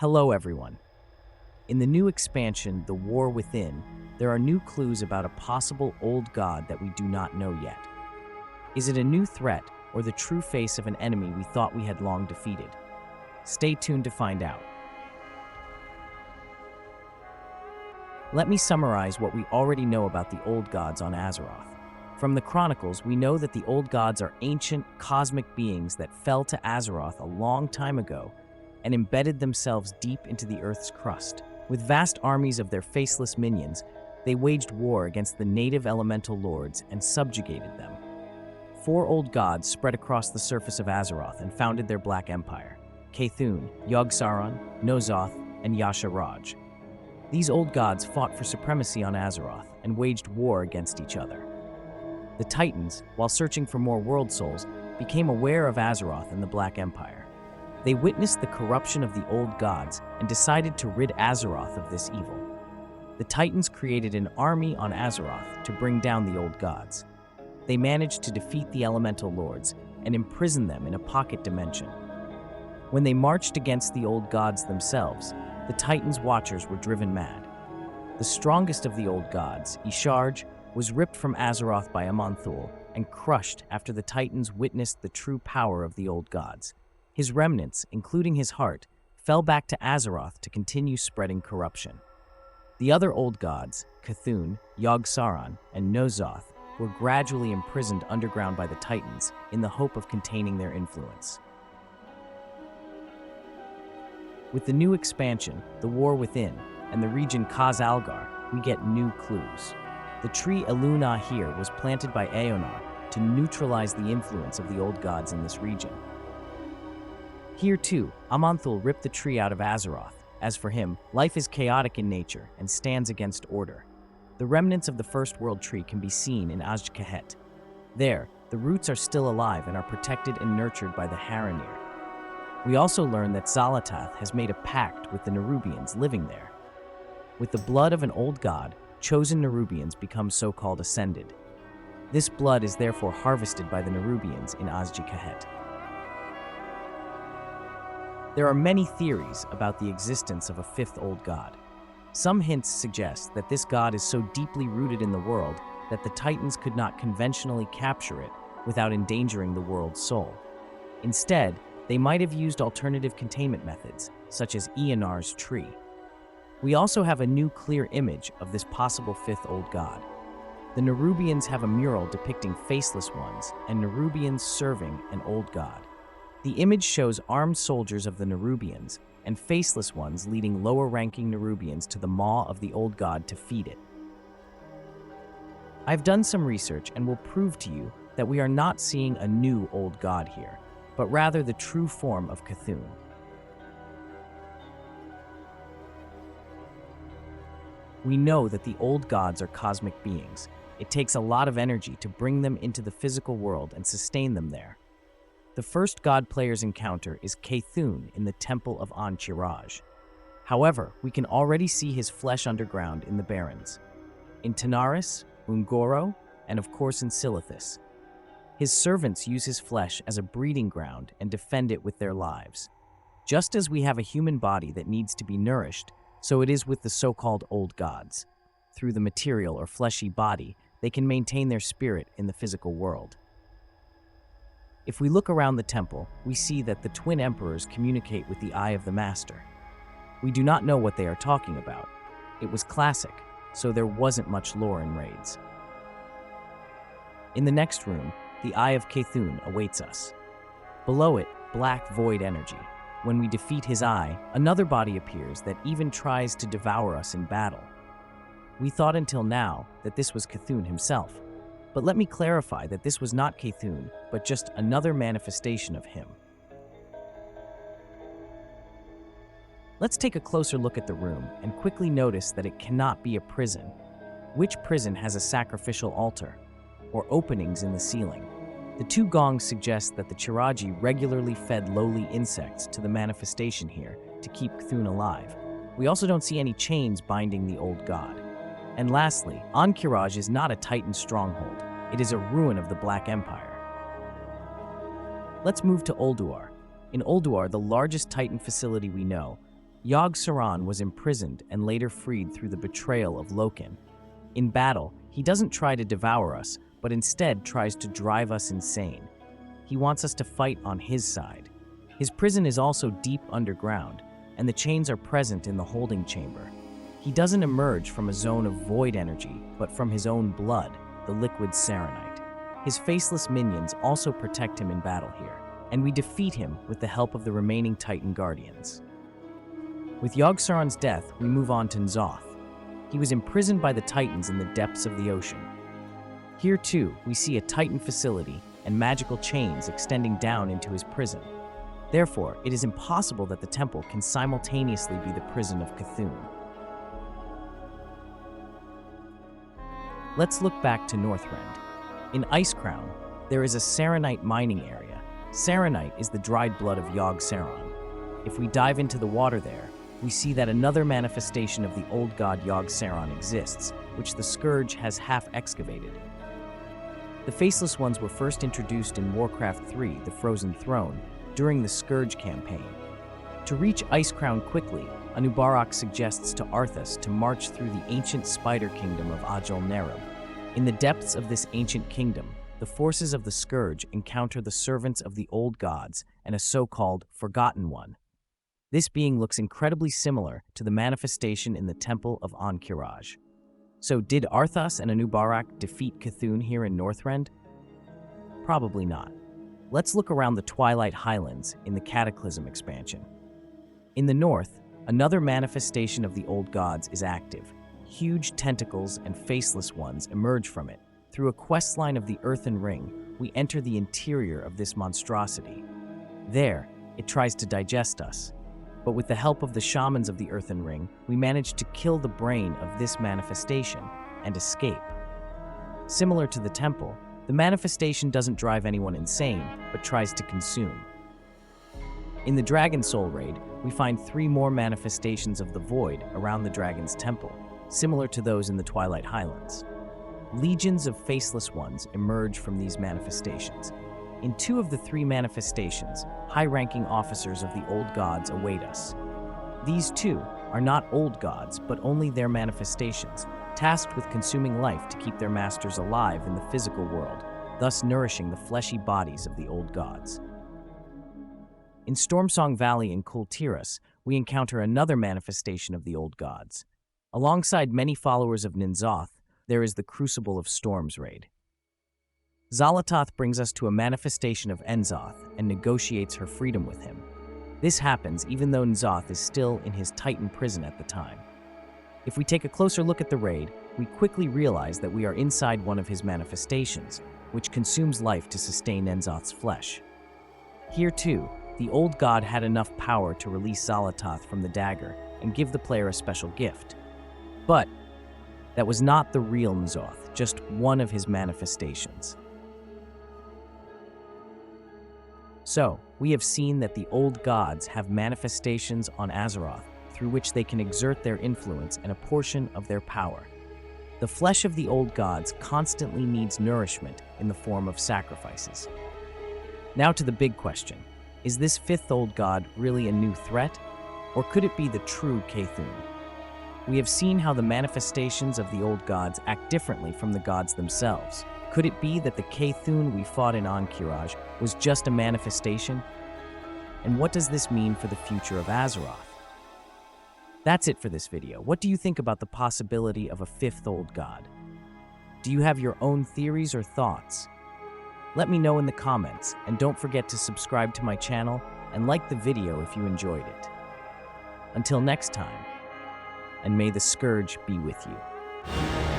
Hello everyone. In the new expansion, The War Within, there are new clues about a possible old god that we do not know yet. Is it a new threat or the true face of an enemy we thought we had long defeated? Stay tuned to find out. Let me summarize what we already know about the old gods on Azeroth. From the Chronicles, we know that the old gods are ancient, cosmic beings that fell to Azeroth a long time ago and embedded themselves deep into the Earth's crust. With vast armies of their faceless minions, they waged war against the native elemental lords and subjugated them. 4 old gods spread across the surface of Azeroth and founded their Black Empire: Cthulhu, Yogg-Saron, Nozoth, and Y'Shaarj. These old gods fought for supremacy on Azeroth and waged war against each other. The Titans, while searching for more world souls, became aware of Azeroth and the Black Empire. They witnessed the corruption of the old gods and decided to rid Azeroth of this evil. The Titans created an army on Azeroth to bring down the old gods. They managed to defeat the elemental lords and imprison them in a pocket dimension. When they marched against the old gods themselves, the Titans' watchers were driven mad. The strongest of the old gods, Y'Shaarj, was ripped from Azeroth by Aman'Thul and crushed after the Titans witnessed the true power of the old gods. His remnants, including his heart, fell back to Azeroth to continue spreading corruption. The other old gods, Cthulhu, Yogg-Saron, and Nozoth, were gradually imprisoned underground by the Titans in the hope of containing their influence. With the new expansion, The War Within, and the region Khaz Algar, we get new clues. The tree Eluna here was planted by Aonar to neutralize the influence of the old gods in this region. Here too, Aman'Thul ripped the tree out of Azeroth. As for him, life is chaotic in nature and stands against order. The remnants of the First World Tree can be seen in Azj-Kahet. There, the roots are still alive and are protected and nurtured by the Haranir. We also learn that Xal'atath has made a pact with the Nerubians living there. With the blood of an old god, chosen Nerubians become so-called ascended. This blood is therefore harvested by the Nerubians in Azj-Kahet. There are many theories about the existence of a 5th old god. Some hints suggest that this god is so deeply rooted in the world that the Titans could not conventionally capture it without endangering the world's soul. Instead, they might have used alternative containment methods, such as Aonar's tree. We also have a new clear image of this possible 5th old god. The Nerubians have a mural depicting faceless ones and Nerubians serving an old god. The image shows armed soldiers of the Nerubians and faceless ones leading lower-ranking Nerubians to the maw of the old god to feed it. I've done some research and will prove to you that we are not seeing a new old god here, but rather the true form of Cthulhu. We know that the old gods are cosmic beings. It takes a lot of energy to bring them into the physical world and sustain them there. The first god players encounter is Cthulhu in the Temple of Y'Shaarj. However, we can already see his flesh underground in the Barrens, in Tanaris, Ungoro, and of course in Silithus. His servants use his flesh as a breeding ground and defend it with their lives. Just as we have a human body that needs to be nourished, so it is with the so-called old gods. Through the material or fleshy body, they can maintain their spirit in the physical world. If we look around the temple, we see that the twin emperors communicate with the Eye of the Master. We do not know what they are talking about. It was classic, so there wasn't much lore in raids. In the next room, the Eye of Cthulhu awaits us. Below it, black void energy. When we defeat his eye, another body appears that even tries to devour us in battle. We thought until now that this was Cthulhu himself, but let me clarify that this was not Cthulhu, but just another manifestation of him. Let's take a closer look at the room and quickly notice that it cannot be a prison. Which prison has a sacrificial altar or openings in the ceiling? The 2 gongs suggest that the Chiraji regularly fed lowly insects to the manifestation here to keep Cthulhu alive. We also don't see any chains binding the old god. And lastly, Ankh-Kiraj is not a Titan stronghold. It is a ruin of the Black Empire. Let's move to Ulduar. In Ulduar, the largest Titan facility we know, Yogg-Saron was imprisoned and later freed through the betrayal of Loken. In battle, he doesn't try to devour us, but instead tries to drive us insane. He wants us to fight on his side. His prison is also deep underground, and the chains are present in the holding chamber. He doesn't emerge from a zone of void energy, but from his own blood, the liquid serenite. His faceless minions also protect him in battle here, and we defeat him with the help of the remaining Titan Guardians. With Yogg-Saron's death, we move on to N'Zoth. He was imprisoned by the Titans in the depths of the ocean. Here too, we see a Titan facility and magical chains extending down into his prison. Therefore, it is impossible that the temple can simultaneously be the prison of Cthulhu. Let's look back to Northrend. In Icecrown, there is a Serenite mining area. Serenite is the dried blood of Yogg-Saron. If we dive into the water there, we see that another manifestation of the old god Yogg-Saron exists, which the Scourge has half excavated. The Faceless Ones were first introduced in Warcraft 3, The Frozen Throne, during the Scourge campaign. To reach Icecrown quickly, Anubarak suggests to Arthas to march through the ancient spider kingdom of Ajul Nerub. In the depths of this ancient kingdom, the forces of the Scourge encounter the servants of the old gods and a so-called Forgotten One. This being looks incredibly similar to the manifestation in the Temple of Ankh-Kiraj. So did Arthas and Anubarak defeat Cthulhu here in Northrend? Probably not. Let's look around the Twilight Highlands in the Cataclysm expansion. In the north, another manifestation of the old gods is active. Huge tentacles and faceless ones emerge from it. Through a questline of the Earthen Ring, we enter the interior of this monstrosity. There, it tries to digest us. But with the help of the shamans of the Earthen Ring, we manage to kill the brain of this manifestation and escape. Similar to the temple, the manifestation doesn't drive anyone insane, but tries to consume. In the Dragon Soul raid, we find 3 more manifestations of the Void around the Dragon's Temple, similar to those in the Twilight Highlands. Legions of Faceless Ones emerge from these manifestations. In 2 of the 3 manifestations, high-ranking officers of the old gods await us. These 2 are not old gods, but only their manifestations, tasked with consuming life to keep their masters alive in the physical world, thus nourishing the fleshy bodies of the old gods. In Stormsong Valley in Kul Tiras, we encounter another manifestation of the old gods. Alongside many followers of N'Zoth, there is the Crucible of Storms raid. Xal'atath brings us to a manifestation of N'Zoth and negotiates her freedom with him. This happens even though N'Zoth is still in his Titan prison at the time. If we take a closer look at the raid, we quickly realize that we are inside one of his manifestations, which consumes life to sustain N'Zoth's flesh. Here too, the old god had enough power to release Xal'atath from the dagger and give the player a special gift. But that was not the real N'Zoth, just one of his manifestations. So, we have seen that the old gods have manifestations on Azeroth through which they can exert their influence and a portion of their power. The flesh of the old gods constantly needs nourishment in the form of sacrifices. Now to the big question. Is this 5th old god really a new threat? Or could it be the true Cthulhu? We have seen how the manifestations of the old gods act differently from the gods themselves. Could it be that the Cthulhu we fought in Ankh-Kiraj was just a manifestation? And what does this mean for the future of Azeroth? That's it for this video. What do you think about the possibility of a 5th old god? Do you have your own theories or thoughts? Let me know in the comments, and don't forget to subscribe to my channel and like the video if you enjoyed it. Until next time, and may the Scourge be with you.